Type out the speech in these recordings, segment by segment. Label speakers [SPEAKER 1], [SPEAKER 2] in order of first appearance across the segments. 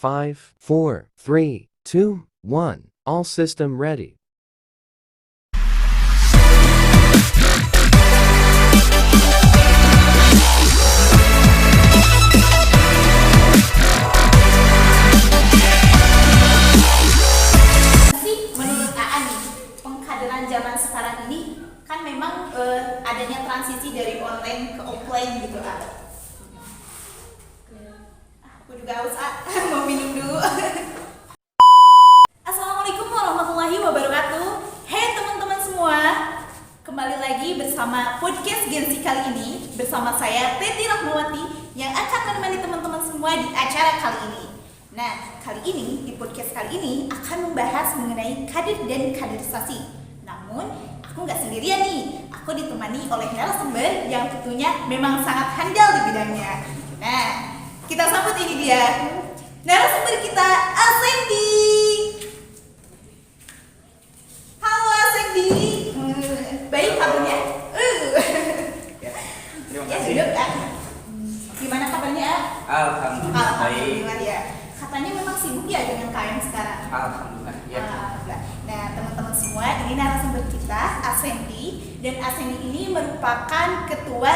[SPEAKER 1] 5, 4, 3, 2, 1. All system ready.
[SPEAKER 2] Menurut AA nih, pengkaderan zaman sekarang ini kan memang adanya transisi dari online ke offline gitu aku juga haus mau minum dulu. Assalamualaikum warahmatullahi wabarakatuh. Hey teman-teman semua, kembali lagi bersama podcast Gensi kali ini bersama saya Teti Rahmawati yang akan menemani teman-teman semua di acara kali ini. Nah, kali ini, di podcast kali ini akan membahas mengenai kader dan kaderisasi. Namun, aku nggak sendirian nih. Aku ditemani oleh narasumber yang tentunya memang sangat handal di bidangnya. Nah, kita sambut ini dia. Narasumber kita, Asendi. Halo Asendi. Baik kabarnya?
[SPEAKER 3] Terima
[SPEAKER 2] Ya,
[SPEAKER 3] kasih.
[SPEAKER 2] duduk ya. Gimana kabarnya?
[SPEAKER 3] Alhamdulillah baik.
[SPEAKER 2] Alhamdulillah ya. Katanya memang sibuk ya dengan KM sekarang.
[SPEAKER 3] Alhamdulillah ya.
[SPEAKER 2] Alhamdulillah. Nah, teman-teman semua, ini narasumber kita, Asendi. Dan Asendi ini merupakan ketua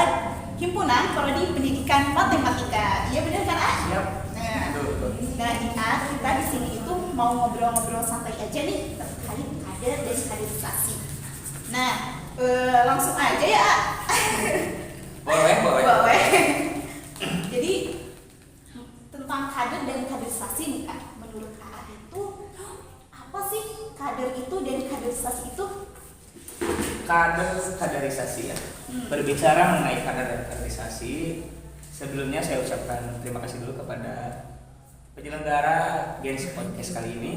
[SPEAKER 2] himpunan prodi pendidikan matematika. Iya benar kan,
[SPEAKER 3] Siap.
[SPEAKER 2] Nah,
[SPEAKER 3] Betul.
[SPEAKER 2] nah kita di sini itu mau ngobrol-ngobrol santai aja nih terkait kader dan kaderisasi. Nah, langsung aja ya.
[SPEAKER 3] Boleh.
[SPEAKER 2] Boleh. Jadi tentang kader dan kaderisasi nih Kak, menurut Kak itu apa sih kader itu dan kaderisasi itu?
[SPEAKER 3] Kaderisasi ya. Berbicara mengenai kader dan kaderisasi, sebelumnya saya ucapkan terima kasih dulu kepada penyelenggara Gensi Podcast kali ini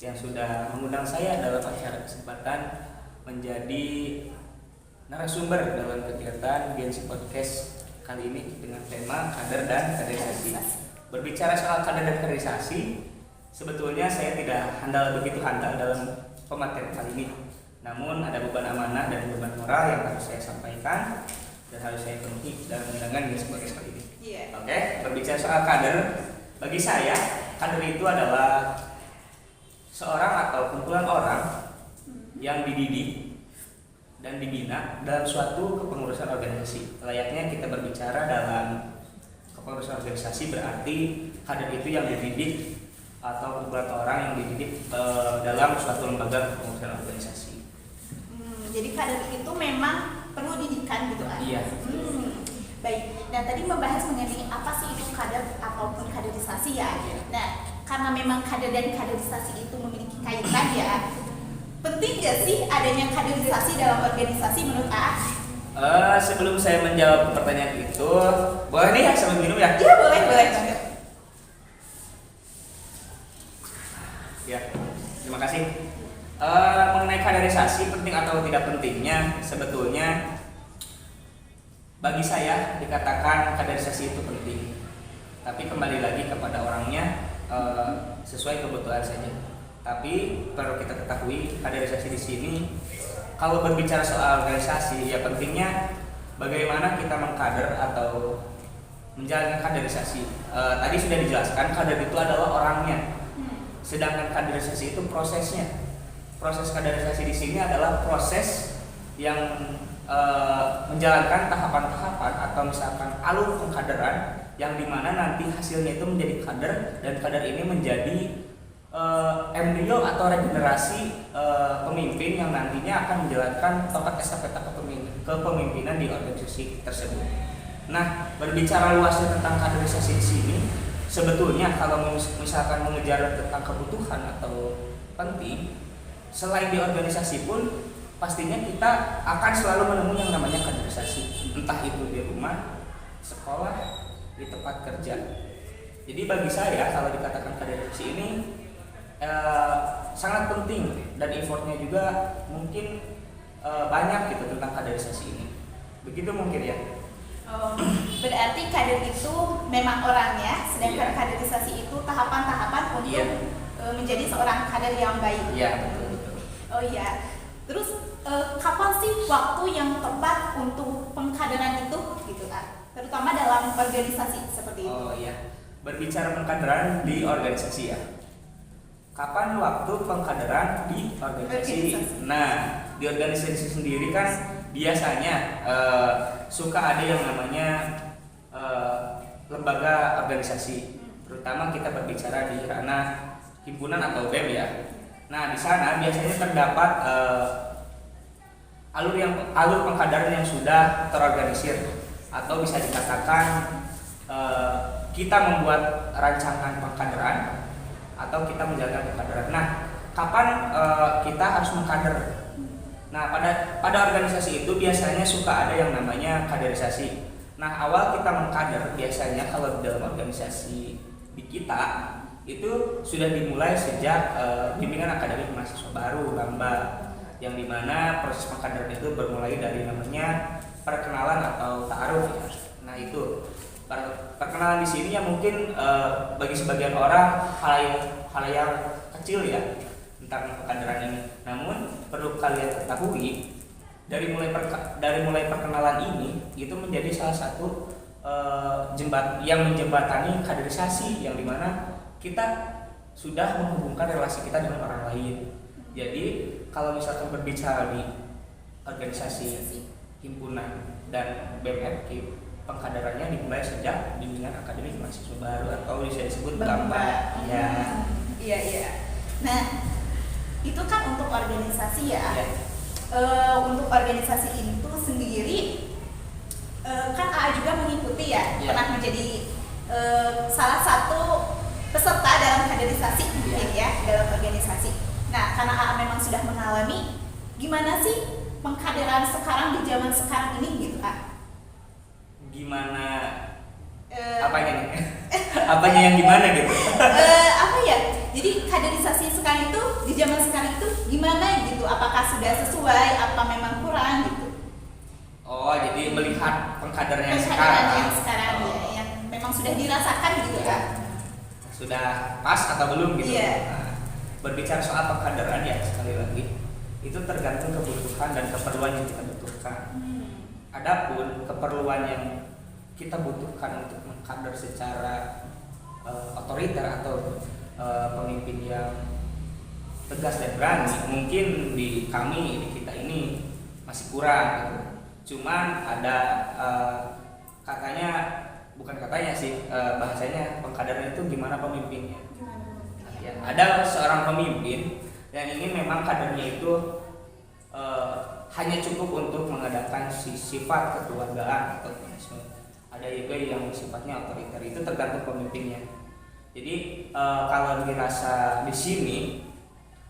[SPEAKER 3] yang sudah mengundang saya dalam acara kesempatan menjadi narasumber dalam kegiatan Gensi Podcast kali ini dengan tema kader dan kaderisasi. Berbicara soal kader dan kaderisasi, sebetulnya saya tidak begitu handal dalam pematerian kali ini. Namun ada beban amanah dan beban moral yang harus saya sampaikan dan harus saya penuhi dalam undangan Gensi Podcast kali ini. Oke, berbicara soal kader, bagi saya kader itu adalah seorang atau kumpulan orang yang dididik dan dibina dalam suatu kepengurusan organisasi. Layaknya kita berbicara dalam kepengurusan organisasi berarti kader itu yang dididik atau kumpulan orang yang dididik dalam suatu lembaga kepengurusan organisasi.
[SPEAKER 2] Jadi kader itu memang perlu didikan gitu kan?
[SPEAKER 3] Iya.
[SPEAKER 2] Baik. Nah tadi membahas mengenai apa sih itu kader ataupun kaderisasi ya. Nah karena memang kader dan kaderisasi itu memiliki kaitan ya. Penting gak sih adanya kaderisasi dalam organisasi menurut A?
[SPEAKER 3] Sebelum saya menjawab pertanyaan itu, boleh nih ya sambil minum ya?
[SPEAKER 2] Iya boleh banget.
[SPEAKER 3] Ya, terima kasih. Mengenai kaderisasi penting atau tidak pentingnya, sebetulnya bagi saya dikatakan kaderisasi itu penting. Tapi kembali lagi kepada orangnya, sesuai kebutuhan saja. Tapi perlu kita ketahui kaderisasi di sini, kalau berbicara soal organisasi, ya pentingnya bagaimana kita mengkader atau menjalankan kaderisasi. Tadi sudah dijelaskan kader itu adalah orangnya, sedangkan kaderisasi itu prosesnya. Proses kaderisasi di sini adalah proses yang menjalankan tahapan-tahapan atau misalkan alur pengkaderan yang dimana nanti hasilnya itu menjadi kader dan kader ini menjadi embrio atau regenerasi pemimpin yang nantinya akan menjalankan tongkat estafeta kepemimpinan di organisasi tersebut. Nah, berbicara luasnya tentang kaderisasi di sini, sebetulnya kalau misalkan mengejar tentang kebutuhan atau penting, selain di organisasi pun pastinya kita akan selalu menemui yang namanya kaderisasi, entah itu di rumah, sekolah, di tempat kerja. Jadi bagi saya kalau dikatakan kaderisasi ini sangat penting dan effortnya juga mungkin banyak gitu tentang kaderisasi ini. Begitu mungkin ya.
[SPEAKER 2] Berarti kader itu memang orangnya, sedangkan kaderisasi itu tahapan-tahapan untuk menjadi seorang kader yang baik.
[SPEAKER 3] Iya betul.
[SPEAKER 2] Oh iya. Terus kapan sih waktu yang tepat untuk pengkaderan itu gitu kan? Terutama dalam organisasi seperti itu.
[SPEAKER 3] Oh iya. berbicara pengkaderan di organisasi ya. Kapan waktu pengkaderan di organisasi? Nah, di organisasi sendiri kan biasanya suka ada yang namanya lembaga organisasi. Terutama kita berbicara di ranah himpunan atau BEM ya. Nah, di sana biasanya terdapat alur pengkaderan yang sudah terorganisir, atau bisa dikatakan kita membuat rancangan pengkaderan atau kita menjalankan pengkaderan. Nah, kapan kita harus mengkader? Nah, pada organisasi itu biasanya suka ada yang namanya kaderisasi. Nah, awal kita mengkader biasanya kalau dalam organisasi di kita itu sudah dimulai sejak bimbingan akademik mahasiswa baru (LAMBA), yang dimana proses pengkaderan itu bermulai dari namanya perkenalan atau ta'aruf ya. Nah, itu perkenalan di sini yang mungkin bagi sebagian orang hal yang kecil ya tentang pengkaderan ini. Namun perlu kalian ketahui, dari mulai perkenalan ini itu menjadi salah satu yang menjembatani kaderisasi, yang dimana kita sudah menghubungkan relasi kita dengan orang lain. Jadi kalau misalkan berbicara di organisasi himpunan dan BMFK, pengkaderannya dimulai sejak bimbingan akademik mahasiswa baru atau bisa disebut LAMBA. Ya.
[SPEAKER 2] Iya. Nah, itu kan untuk organisasi ya. Untuk organisasi itu sendiri kan AA juga mengikuti ya, pernah menjadi salah satu peserta dalam kaderisasi mungkin ya dalam organisasi. Nah, karena AA memang sudah mengalami, gimana sih pengkaderan sekarang di zaman sekarang ini gitu A?
[SPEAKER 3] Gimana? Apanya nih? Apanya yang gimana gitu?
[SPEAKER 2] Apa ya? Jadi kaderisasi sekarang itu di zaman sekarang itu gimana gitu? Apakah sudah sesuai? Apa memang kurang gitu?
[SPEAKER 3] Oh, jadi melihat pengkaderan yang
[SPEAKER 2] sekarang
[SPEAKER 3] oh.
[SPEAKER 2] Ya, yang memang sudah dirasakan gitu kan?
[SPEAKER 3] Sudah pas atau belum gitu?
[SPEAKER 2] Iya.
[SPEAKER 3] Nah, berbicara soal pengkaderan ya, sekali lagi itu tergantung kebutuhan dan keperluan yang kita butuhkan. Adapun keperluan yang kita butuhkan untuk mengkader secara otoriter atau pemimpin yang tegas dan berani, mungkin di kita ini masih kurang gitu. Cuman ada bahasanya pengkaderan itu gimana pemimpinnya. Ya, ada seorang pemimpin yang ingin memang kadernya itu hanya cukup untuk mengadakan sifat kekeluargaan atau komunisme. Ada juga yang sifatnya otoriter, itu tergantung pemimpinnya. Jadi kalau dirasa di sini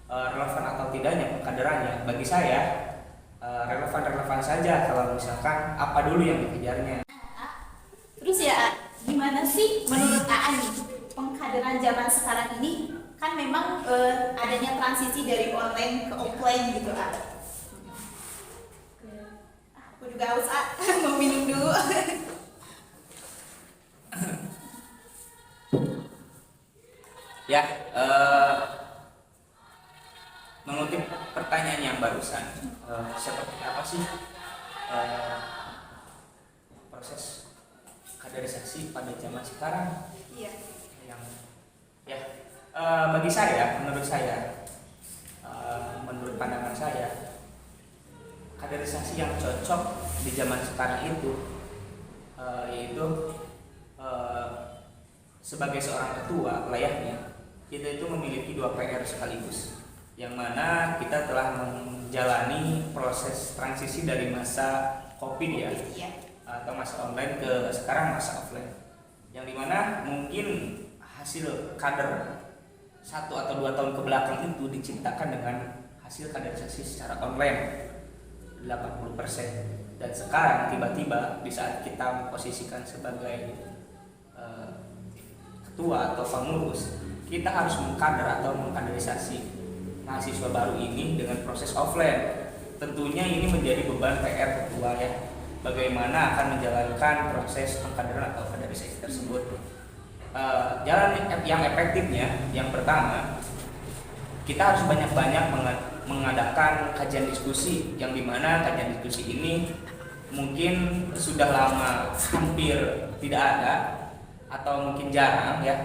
[SPEAKER 3] relevan atau tidaknya pengkaderannya, bagi saya relevan saja kalau misalkan apa dulu yang dikejarnya.
[SPEAKER 2] Terus ya, gimana sih menurut AA nih pengkaderan zaman sekarang ini? Kan memang adanya transisi dari online ke offline gitu A. Aku juga haus A, mau minum dulu.
[SPEAKER 3] Ya, mengutip pertanyaan yang barusan, seperti apa sih proses kaderisasi pada zaman sekarang?
[SPEAKER 2] Iya.
[SPEAKER 3] Bagi saya, menurut pandangan saya, kaderisasi yang cocok di zaman sekarang itu yaitu sebagai seorang ketua layaknya kita itu memiliki 2 PR sekaligus, yang mana kita telah menjalani proses transisi dari masa COVID ya, atau masa online ke sekarang masa offline, yang dimana mungkin hasil kader 1 atau 2 tahun ke belakang itu diciptakan dengan hasil kaderisasi secara online 80%, dan sekarang tiba-tiba di saat kita memposisikan sebagai ketua atau pengurus, kita harus mengkader atau mengkaderisasi mahasiswa baru ini dengan proses offline. Tentunya ini menjadi beban PR ketua ya, bagaimana akan menjalankan proses pengkaderan atau kaderisasi tersebut. Jalan yang efektifnya, yang pertama, kita harus banyak-banyak mengadakan kajian diskusi, yang dimana kajian diskusi ini mungkin sudah lama hampir tidak ada, atau mungkin jarang ya.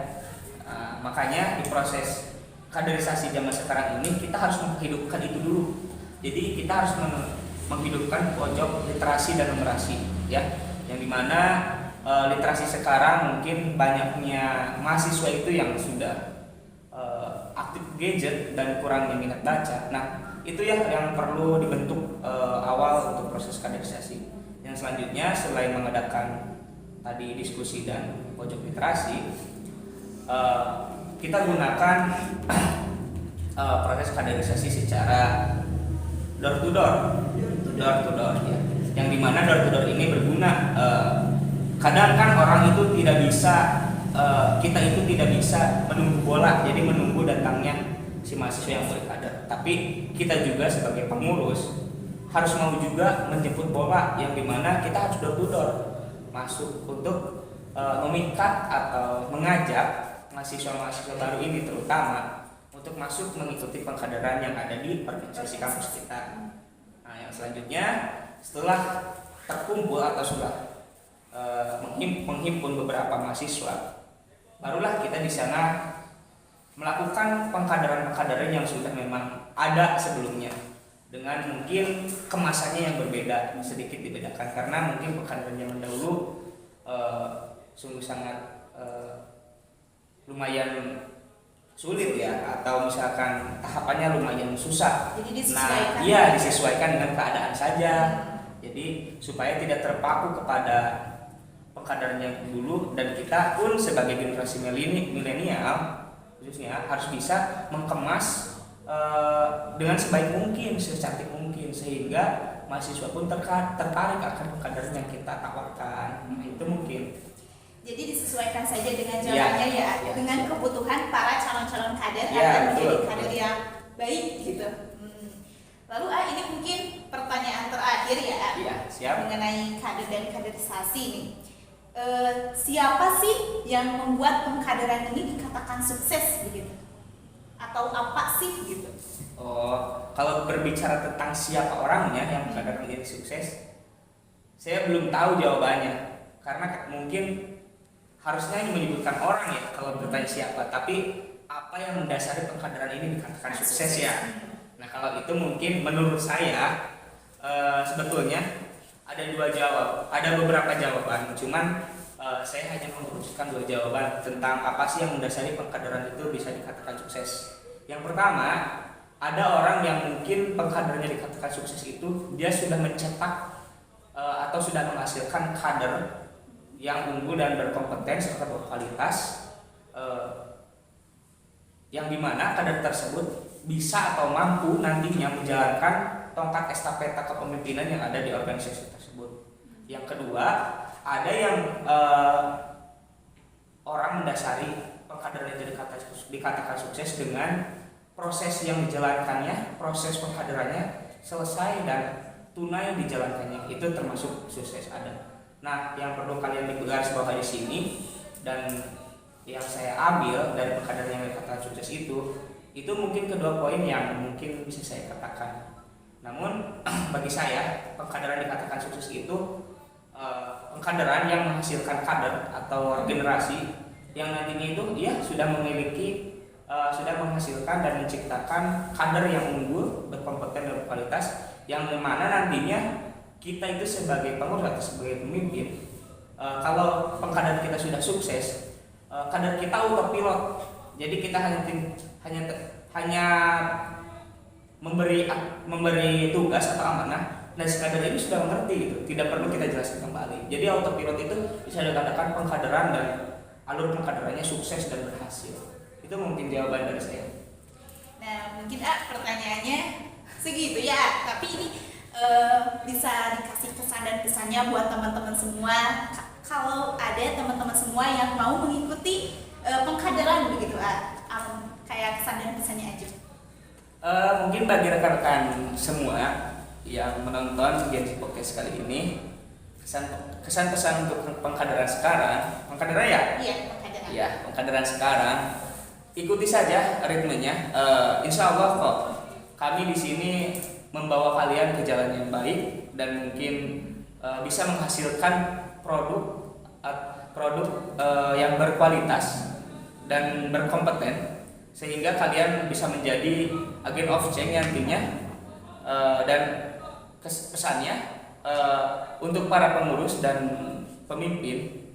[SPEAKER 3] Makanya di proses kaderisasi zaman sekarang ini kita harus menghidupkan itu dulu. Jadi kita harus menghidupkan pojok literasi dan numerasi ya, yang dimana literasi sekarang mungkin banyaknya mahasiswa itu yang sudah aktif gadget dan kurang minat baca. Nah itu ya yang perlu dibentuk awal untuk proses kaderisasi. Yang selanjutnya selain mengadakan tadi diskusi dan pojok literasi, kita gunakan proses kaderisasi secara door to door ya. Yang dimana door to door ini berguna. Kadang kan orang itu tidak bisa, kita itu tidak bisa menunggu bola, jadi menunggu datangnya si mahasiswa yang berkader. Tapi kita juga sebagai pengurus harus mau juga menjemput bola, yang dimana kita harus door to door masuk untuk memikat atau mengajak mahasiswa-mahasiswa baru ini terutama untuk masuk mengikuti pengkaderan yang ada di organisasi kampus kita. Nah, yang selanjutnya setelah terkumpul atau sudah menghimpun beberapa mahasiswa, barulah kita di sana melakukan pengkaderan-pengkaderan yang sudah memang ada sebelumnya dengan mungkin kemasannya yang berbeda, sedikit dibedakan karena mungkin pengkaderan zaman dahulu sungguh sangat lumayan sulit ya, atau misalkan tahapannya lumayan susah.
[SPEAKER 2] Jadi disesuaikan.
[SPEAKER 3] Nah, iya disesuaikan dengan keadaan saja. Jadi supaya tidak terpaku kepada pengkaderan yang dulu, dan kita pun sebagai generasi milenial khususnya harus bisa mengemas dengan sebaik mungkin, secantik mungkin, sehingga mahasiswa pun tertarik akan pengkaderan yang kita tawarkan. Itu mungkin.
[SPEAKER 2] Jadi disesuaikan saja dengan jalannya ya, dengan kebutuhan para calon-calon kader agar menjadi kader yang baik gitu. Lalu ini mungkin pertanyaan terakhir ya,
[SPEAKER 3] siap.
[SPEAKER 2] Mengenai kader dan kaderisasi nih. Siapa sih yang membuat pengkaderan ini dikatakan sukses begitu? Atau apa sih gitu?
[SPEAKER 3] Kalau berbicara tentang siapa orangnya yang pengkaderan ini sukses, saya belum tahu jawabannya, karena mungkin harusnya menyebutkan orang ya kalau bertanya siapa, tapi apa yang mendasari pengkaderan ini dikatakan sukses ya. Nah kalau itu mungkin menurut saya sebetulnya ada beberapa jawaban, cuman saya hanya mengerucutkan 2 jawaban tentang apa sih yang mendasari pengkaderan itu bisa dikatakan sukses. Yang pertama, ada orang yang mungkin pengkaderannya dikatakan sukses itu dia sudah mencetak atau sudah menghasilkan kader yang unggul dan berkompeten serta berkualitas, yang dimana kader tersebut bisa atau mampu nantinya menjalankan tongkat estafeta kepemimpinan yang ada di organisasi tersebut. Yang kedua, ada yang orang mendasari pengkaderan itu dikatakan sukses dengan proses yang dijalankannya, proses pengkaderannya selesai dan tunai dijalankannya, itu termasuk sukses ada. Nah, yang perlu kalian digarisbawahi di sini dan yang saya ambil dari pengkaderan yang dikatakan sukses itu mungkin kedua poin yang mungkin bisa saya katakan. Namun bagi saya pengkaderan dikatakan sukses itu pengkaderan yang menghasilkan kader atau generasi yang nantinya itu dia sudah memiliki sudah menghasilkan dan menciptakan kader yang unggul, berkompeten dan berkualitas, yang mana nantinya kita itu sebagai pengurus atau sebagai pemimpin, kalau pengkaderan kita sudah sukses, kader kita autopilot. Jadi kita hanya memberi tugas atau amanah, dan si kader ini sudah mengerti gitu, tidak perlu kita jelaskan kembali. Jadi autopilot itu bisa dikatakan pengkaderan dan alur pengkaderannya sukses dan berhasil. Itu mungkin jawaban dari saya.
[SPEAKER 2] Nah mungkin pertanyaannya segitu ya, tapi ini bisa dikasih kesan dan pesannya buat teman-teman semua, kalau ada teman-teman semua yang mau mengikuti pengkaderan begitu, kayak kesan dan pesannya aja.
[SPEAKER 3] Mungkin bagi rekan-rekan semua yang menonton Gensi Podcast kali ini, kesan pesan untuk pengkaderan sekarang, pengkaderan ya?
[SPEAKER 2] Iya, pengkaderan.
[SPEAKER 3] Iya, pengkaderan sekarang, ikuti saja ritmenya. Insya Allah kok kami di sini membawa kalian ke jalan yang baik dan mungkin bisa menghasilkan produk produk yang berkualitas dan berkompeten, sehingga kalian bisa menjadi agen of change nantinya. Dan pesannya untuk para pengurus dan pemimpin,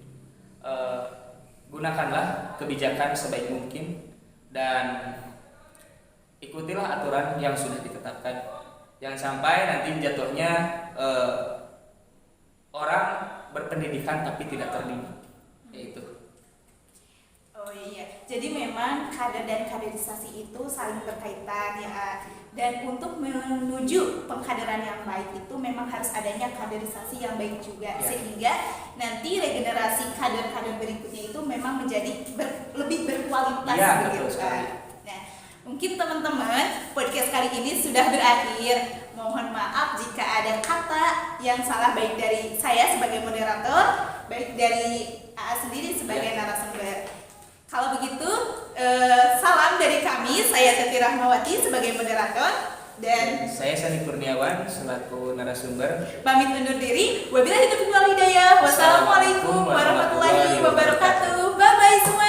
[SPEAKER 3] gunakanlah kebijakan sebaik mungkin dan ikutilah aturan yang sudah ditetapkan. Jangan sampai nanti jatuhnya orang berpendidikan tapi tidak terdidik, yaitu.
[SPEAKER 2] Oh iya, jadi memang kader dan kaderisasi itu saling berkaitan ya. Dan untuk menuju pengkaderan yang baik itu memang harus adanya kaderisasi yang baik juga, sehingga nanti regenerasi kader-kader berikutnya itu memang menjadi lebih berkualitas begitu kan. Nah, mungkin teman-teman podcast kali ini sudah berakhir. Mohon maaf jika ada kata yang salah, baik dari saya sebagai moderator, baik dari AA sendiri sebagai narasumber. Kalau begitu, salam dari kami. Saya Teti Rahmawati sebagai moderator dan
[SPEAKER 3] saya Sani Kurniawan selaku narasumber.
[SPEAKER 2] Pamit undur diri. Wabillahi taufiq wal hidayah. Wassalamualaikum warahmatullahi wabarakatuh. Bye bye semua.